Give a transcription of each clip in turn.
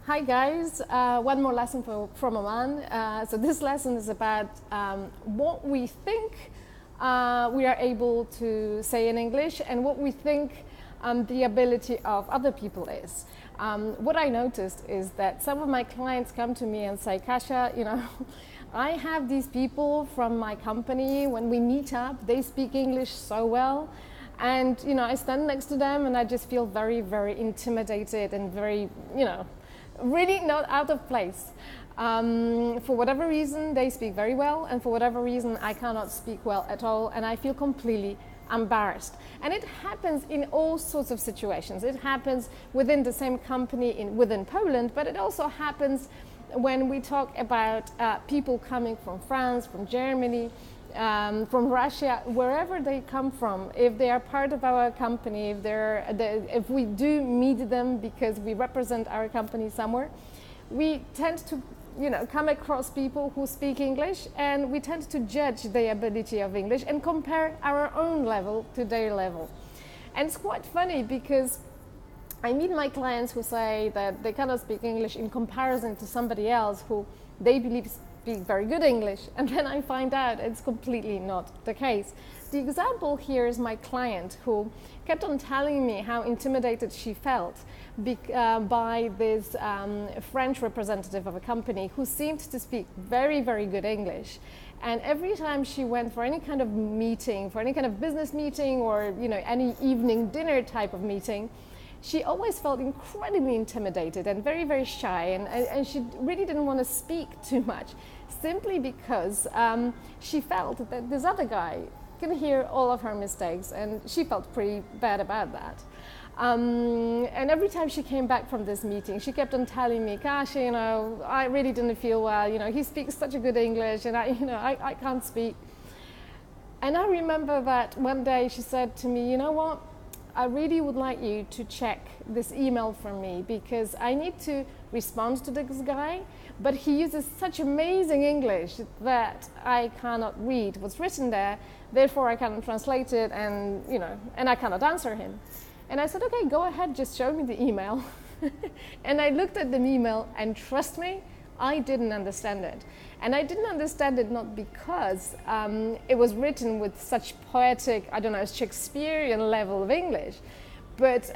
Hi guys, one more lesson from Oman. So this lesson is about what we think we are able to say in English and what we think the ability of other people is. What I noticed is that some of my clients come to me and say, Kasia, I have these people from my company, when we meet up, they speak English so well. And, I stand next to them and I just feel very, very intimidated and very, really not out of place. For whatever reason, they speak very well, and for whatever reason, I cannot speak well at all, and I feel completely embarrassed. And it happens in all sorts of situations. It happens within the same company within Poland, but it also happens when we talk about people coming from France, from Germany, from Russia, wherever they come from. If they are part of our company, if we do meet them because we represent our company somewhere, we tend to come across people who speak English, and we tend to judge the ability of English and compare our own level to their level. And it's quite funny because I meet my clients who say that they cannot speak English in comparison to somebody else who they believe speak very good English, and then I find out it's completely not the case. The example here is my client who kept on telling me how intimidated she felt by this French representative of a company who seemed to speak very, very good English. And every time she went for any kind of meeting, for any kind of business meeting or any evening dinner type of meeting, she always felt incredibly intimidated and very, very shy, and she really didn't want to speak too much, simply because she felt that this other guy can hear all of her mistakes, and she felt pretty bad about that. And every time she came back from this meeting, she kept on telling me, Kasia, I really didn't feel well, he speaks such a good English, and I can't speak. And I remember that one day she said to me, you know what? I really would like you to check this email from me because I need to respond to this guy, but he uses such amazing English that I cannot read what's written there, therefore I cannot translate it, and and I cannot answer him. And I said, okay, go ahead, just show me the email. And I looked at the email, and trust me, I didn't understand it. And I didn't understand it not because it was written with such poetic, Shakespearean level of English, but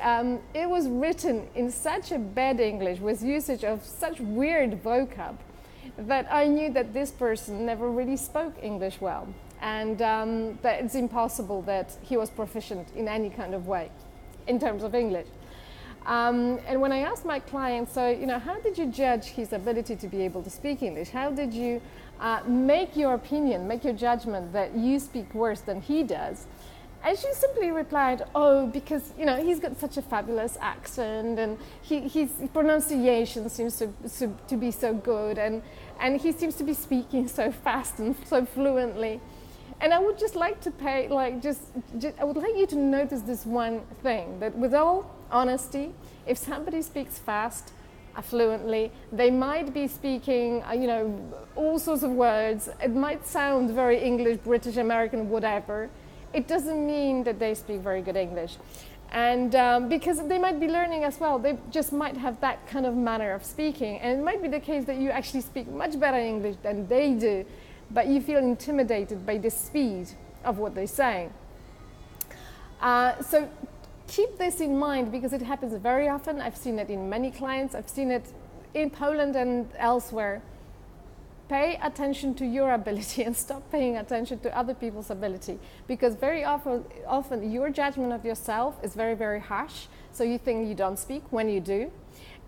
it was written in such a bad English with usage of such weird vocab that I knew that this person never really spoke English well, and that it's impossible that he was proficient in any kind of way in terms of English. And when I asked my client, so, how did you judge his ability to be able to speak English? How did you make your opinion, make your judgment that you speak worse than he does? And she simply replied, oh, because, he's got such a fabulous accent, and his pronunciation seems to be so good, and he seems to be speaking so fast and so fluently. And I would just like to I would like you to notice this one thing, that with all honesty, if somebody speaks fast, fluently, they might be speaking, all sorts of words. It might sound very English, British, American, whatever. It doesn't mean that they speak very good English. And because they might be learning as well, they just might have that kind of manner of speaking. And it might be the case that you actually speak much better English than they do, but you feel intimidated by the speed of what they're saying. So keep this in mind because it happens very often. I've seen it in many clients. I've seen it in Poland and elsewhere. Pay attention to your ability and stop paying attention to other people's ability, because very often your judgment of yourself is very, very harsh. So you think you don't speak when you do.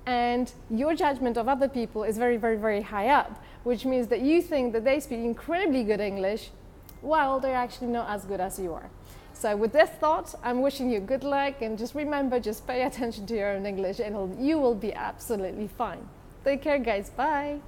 And your judgment of other people is very, very, very high up, which means that you think that they speak incredibly good English while they're actually not as good as you are. So with this thought, I'm wishing you good luck, and just remember, just pay attention to your own English and you will be absolutely fine. Take care, guys. Bye.